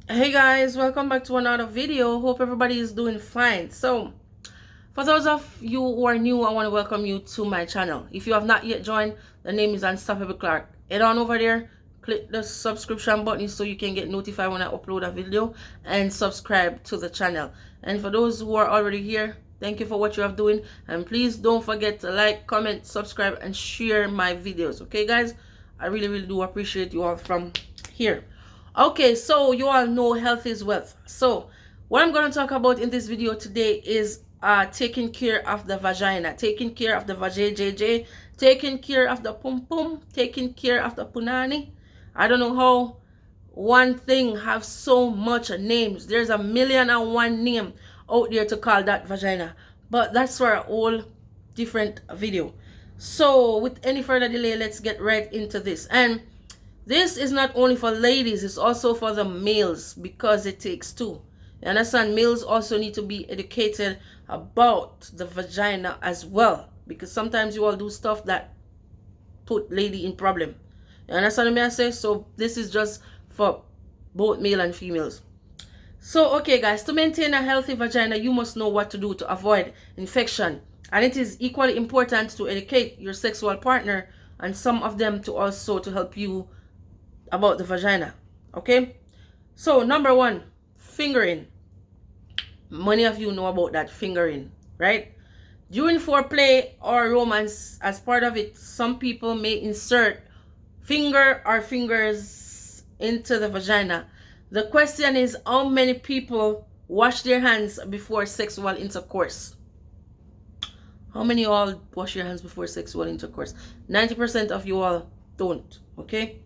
Hey guys, welcome back to another video. Hope everybody is doing fine. So, for those of you who are new, I want to welcome you to my channel. If you have not yet joined, the name is Unstoppable Clark. Head on over there, click the subscription button so you can get notified when I upload a video, and subscribe to the channel. And for those who are already here, thank you for what you are doing, and please don't forget to like, comment, subscribe, and share my videos. Okay guys, I really do appreciate you all from here. Okay, so you all know health is wealth. So what I'm going to talk about in this video today is taking care of the vagina, taking care of the vajayjay, taking care of the pum pum, taking care of the punany. I don't know how one thing have so much names. There's 1,000,001 name out there to call that vagina, but that's for a whole different video. So with any further delay, let's get right into this. And this is not only for ladies, it's also for the males, because it takes two. You understand? Males also need to be educated about the vagina as well, because sometimes you all do stuff that put lady in problem. You understand what I say? So this is just for both male and females. So okay guys, to maintain a healthy vagina, you must know what to do to avoid infection. And it is equally important to educate your sexual partner, and some of them to also to help you about the vagina. Okay, so number one, fingering. Many of you know about that, fingering, right? During foreplay or romance, as part of it, some people may insert finger or fingers into the vagina. The question is, how many people wash their hands before sexual intercourse? How many of you all wash your hands before sexual intercourse? 90% of you all don't. Okay,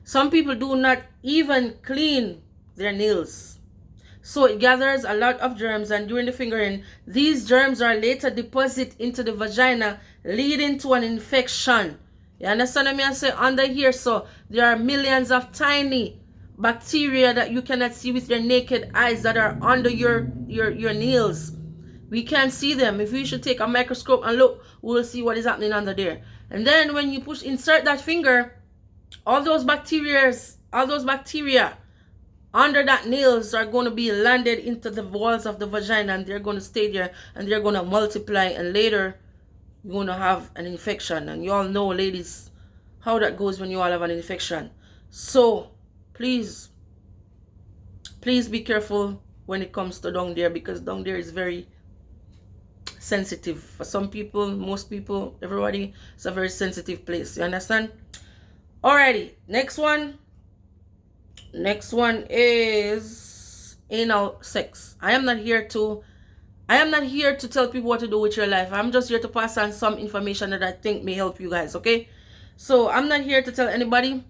some people do not even clean their nails. So it gathers a lot of germs, and during the fingering, these germs are later deposited into the vagina, leading to an infection. You understand what I say? Under here, so there are millions of tiny bacteria that you cannot see with your naked eyes that are under your nails. We can't see them. If we should take a microscope and look, we will see what is happening under there. And then when you insert that finger, all those bacteria under that nails are going to be landed into the walls of the vagina, and they're going to stay there, and they're going to multiply, and later you're going to have an infection. And you all know, ladies, how that goes when you all have an infection. So please be careful when it comes to down there, because down there is very sensitive. For some people, most people, everybody, it's a very sensitive place. You understand? Alrighty, next one is anal sex. I am not here to tell people what to do with your life. I'm just here to pass on some information that I think may help you guys. Okay, so I'm not here to tell anybody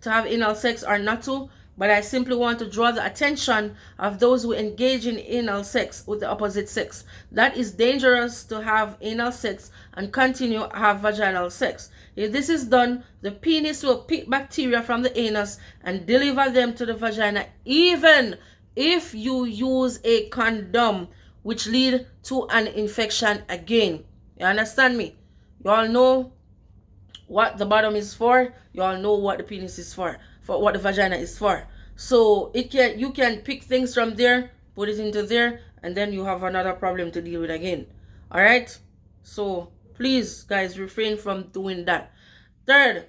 to have anal sex or not to, but I simply want to draw the attention of those who engage in anal sex with the opposite sex. That is dangerous to have anal sex and continue to have vaginal sex. If this is done, the penis will pick bacteria from the anus and deliver them to the vagina, even if you use a condom, which lead to an infection again. You understand me? You all know what the bottom is for. You all know what the penis is for what the vagina is for. So you can pick things from there, put it into there, and then you have another problem to deal with again. All right, so please guys, refrain from doing that. Third,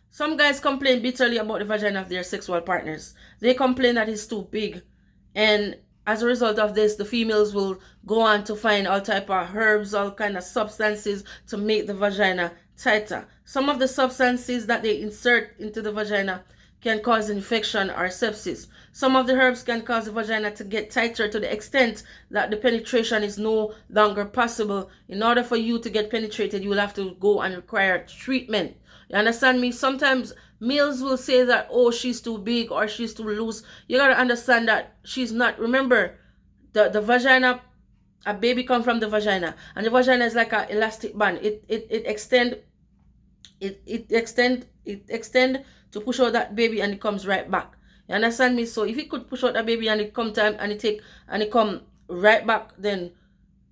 some guys complain bitterly about the vagina of their sexual partners. They complain that it's too big, and as a result of this, the females will go on to find all type of herbs, all kind of substances to make the vagina tighter. Some of the substances that they insert into the vagina can cause infection or sepsis. Some of the herbs can cause the vagina to get tighter to the extent that the penetration is no longer possible. In order for you to get penetrated, you will have to go and require treatment. You understand me? Sometimes males will say that, oh, she's too big or she's too loose. You gotta understand that she's not. Remember, the vagina, a baby comes from the vagina, and the vagina is like an elastic band. It extend to push out that baby, and it comes right back. You understand me? So if it could push out that baby and it come time and it come right back, then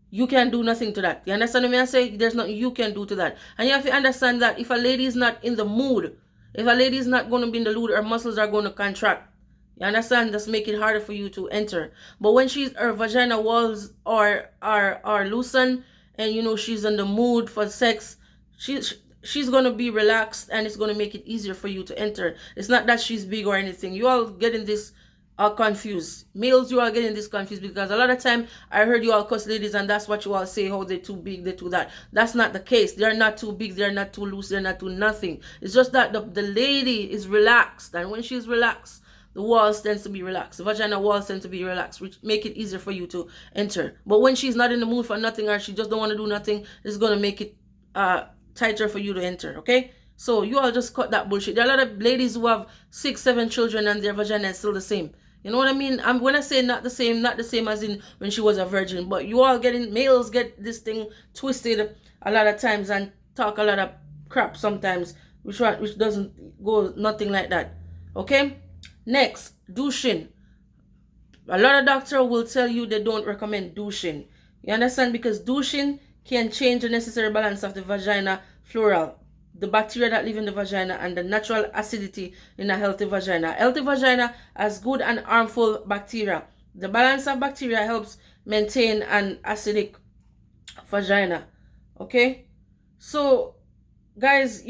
you can do nothing to that. You understand what I say? There's nothing you can do to that. And you have to understand that if a lady is not in the mood, if a lady is not going to be in the mood, her muscles are going to contract. You understand? Just make it harder for you to enter. But when her vagina walls are loosened, and she's in the mood for sex, she's gonna be relaxed, and it's gonna make it easier for you to enter. It's not that she's big or anything. You all getting this confused. Males, you are getting this confused because a lot of time I heard you all cuss ladies, and that's what you all say, how they're too big, they're too that. That's not the case. They're not too big, they're not too loose, they're not too nothing. It's just that the lady is relaxed, and when she's relaxed, the walls tends to be relaxed. The vagina walls tend to be relaxed, which make it easier for you to enter. But when she's not in the mood for nothing, or she just don't want to do nothing, it's gonna make it tighter for you to enter. Okay? So you all just cut that bullshit. There are a lot of ladies who have 6, 7 children and their vagina is still the same. You know what I mean? When I say not the same as in when she was a virgin, but you all males get this thing twisted a lot of times and talk a lot of crap sometimes, which doesn't go nothing like that. Okay? Next, douching. A lot of doctors will tell you they don't recommend douching. You understand? Because douching can change the necessary balance of the vagina flora, the bacteria that live in the vagina, and the natural acidity in a healthy vagina. A healthy vagina has good and harmful bacteria. The balance of bacteria helps maintain an acidic vagina. Okay? So, guys,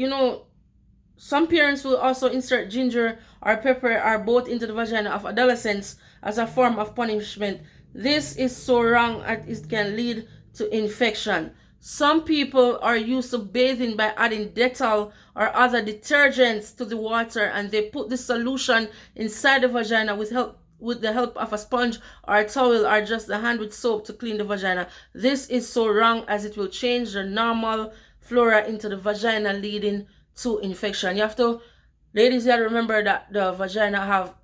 some parents will also insert ginger or pepper or both into the vagina of adolescents as a form of punishment. This is so wrong that it can lead to infection. Some people are used to bathing by adding Dettol or other detergents to the water, and they put the solution inside the vagina with the help of a sponge or a towel or just the hand with soap to clean the vagina. This is so wrong, as it will change the normal flora into the vagina, leading to infection. Ladies, you have to remember that the vagina have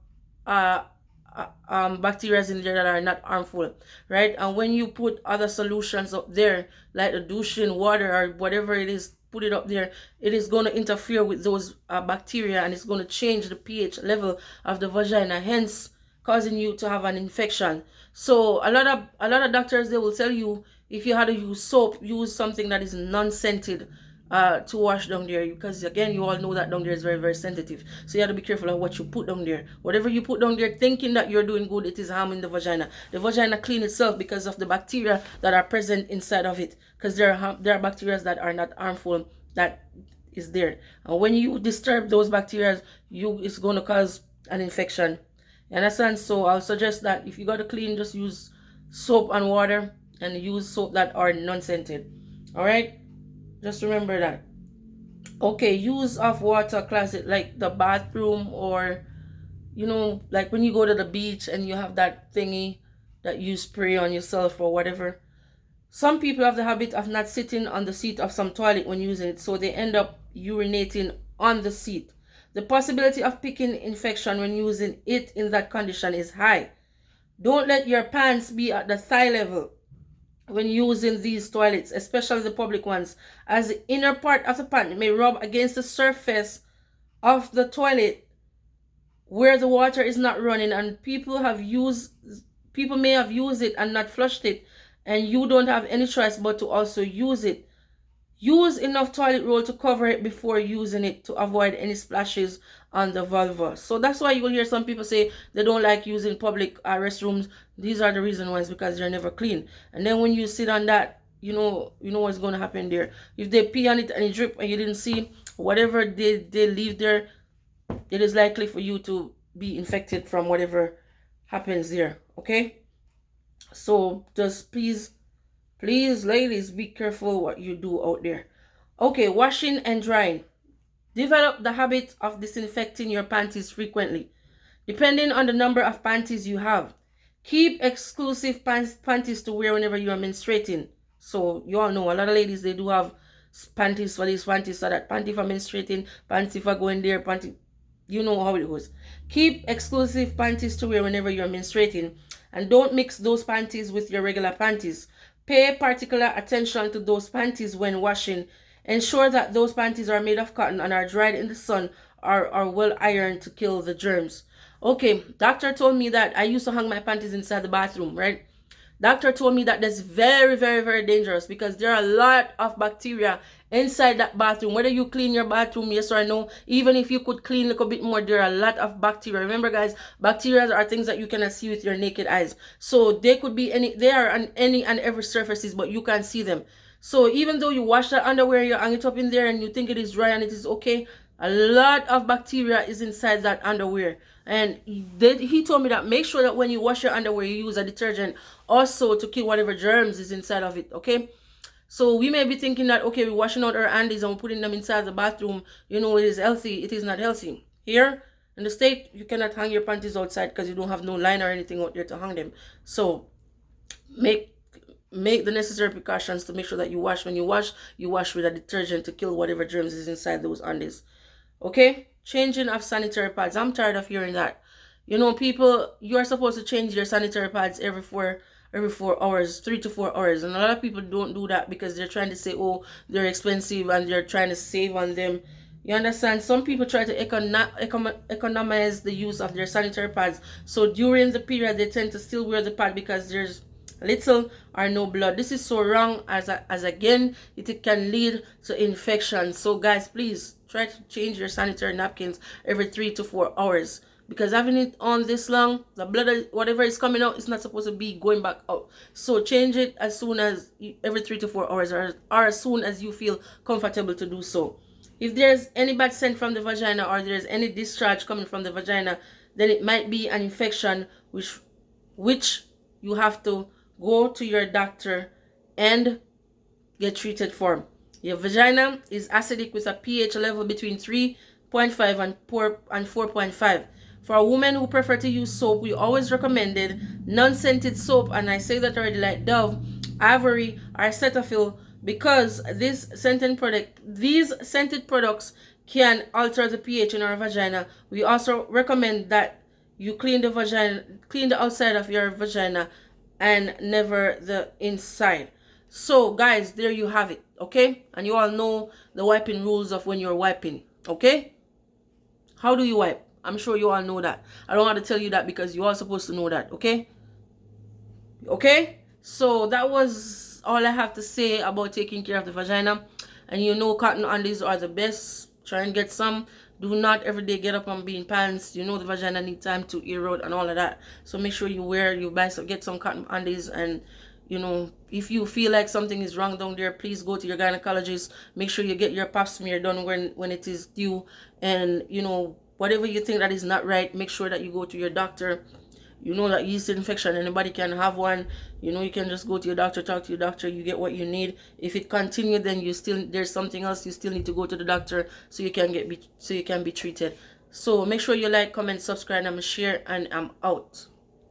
bacteria in there that are not harmful, right? And when you put other solutions up there, like the douching water or whatever it is, put it up there, it is going to interfere with those bacteria, and it's going to change the pH level of the vagina, hence causing you to have an infection. So a lot of doctors, they will tell you, if you had to use soap, use something that is non-scented to wash down there, because again, you all know that down there is very, very sensitive. So you have to be careful of what you put down there. Whatever you put down there thinking that you're doing good, it is harming the vagina. The vagina clean itself because of the bacteria that are present inside of it, because there are bacteria that are not harmful that is there. And when you disturb those bacteria, it's going to cause an infection. You understand? So I'll suggest that if you got to clean, just use soap and water, and use soap that are non-scented. All right? Just remember that. Okay, use of water closet, like the bathroom, or like when you go to the beach and you have that thingy that you spray on yourself or whatever. Some people have the habit of not sitting on the seat of some toilet when using it, so they end up urinating on the seat. The possibility of picking infection when using it in that condition is high. Don't let your pants be at the thigh level when using these toilets, especially the public ones, as the inner part of the pant may rub against the surface of the toilet where the water is not running, and people may have used it and not flushed it, and you don't have any choice but to also use it. Use enough toilet roll to cover it before using it to avoid any splashes on the vulva. So that's why you will hear some people say they don't like using public restrooms. These are the reasons why, it's because they're never clean. And then when you sit on that, you know what's going to happen there. If they pee on it and it drip and you didn't see, whatever they leave there, it is likely for you to be infected from whatever happens there. Okay? So just please, ladies, be careful what you do out there. Okay, washing and drying. Develop the habit of disinfecting your panties frequently, depending on the number of panties you have. Keep exclusive panties to wear whenever you are menstruating. So you all know a lot of ladies, they do have panties for these panties, so that panty for menstruating, panty for going there, panty. You know how it goes. Keep exclusive panties to wear whenever you're menstruating, and don't mix those panties with your regular panties. Pay particular attention to those panties when washing. Ensure that those panties are made of cotton and are dried in the sun, or are well ironed to kill the germs. Okay, doctor told me that I used to hang my panties inside the bathroom, right? Doctor told me that that's very, very, very dangerous because there are a lot of bacteria inside that bathroom. Whether you clean your bathroom, yes or no, even if you could clean a little bit more, there are a lot of bacteria. Remember, guys, bacteria are things that you cannot see with your naked eyes. So they could be they are on any and every surfaces, but you can't see them. So even though you wash that underwear, you hang it up in there and you think it is dry and it is okay, a lot of bacteria is inside that underwear. And he told me that make sure that when you wash your underwear, you use a detergent also to kill whatever germs is inside of it, okay? So we may be thinking that, okay, we're washing out our undies and we're putting them inside the bathroom, you know, it is healthy. It is not healthy. Here in the state, you cannot hang your panties outside because you don't have no line or anything out there to hang them. So make the necessary precautions to make sure that you wash. When you wash with a detergent to kill whatever germs is inside those undies. Okay? Changing of sanitary pads. I'm tired of hearing that. You know, people, you are supposed to change your sanitary pads every 4 hours, 3 to 4 hours. And a lot of people don't do that because they're trying to say, oh, they're expensive and they're trying to save on them. You understand? Some people try to economize the use of their sanitary pads. So during the period, they tend to still wear the pad because there's little or no blood. This is so wrong as again, it can lead to infection. So guys, please try to change your sanitary napkins every 3 to 4 hours. Because having it on this long, the blood, whatever is coming out, is not supposed to be going back out. So change it as soon as, every 3 to 4 hours, or as soon as you feel comfortable to do so. If there's any bad scent from the vagina or there's any discharge coming from the vagina, then it might be an infection which you have to go to your doctor and get treated for. Your vagina is acidic with a pH level between 3.5 and 4.5. For a woman who prefer to use soap, we always recommended non-scented soap, and I say that already, like Dove, Ivory, or Cetaphil, because these scented products can alter the pH in our vagina. We also recommend that you clean the outside of your vagina and never the inside. So guys, there you have it, okay? And you all know the wiping rules of when you're wiping, okay? How do you wipe? I'm sure you all know that. I don't want to tell you that because you are supposed to know that, okay? Okay? So that was all I have to say about taking care of the vagina. And you know cotton undies are the best. Try and get some. Do not every day get up and be in pants. You know the vagina need time to erode and all of that. So make sure you get some cotton undies. And you know, if you feel like something is wrong down there, please go to your gynecologist. Make sure you get your pap smear done when it is due. And you know, whatever you think that is not right, make sure that you go to your doctor. You know that yeast infection, anybody can have one. You know, you can just go to your doctor, talk to your doctor, you get what you need. If it continues, then there's something else, you still need to go to the doctor so you can be treated. So make sure you like, comment, subscribe, and share, and I'm out.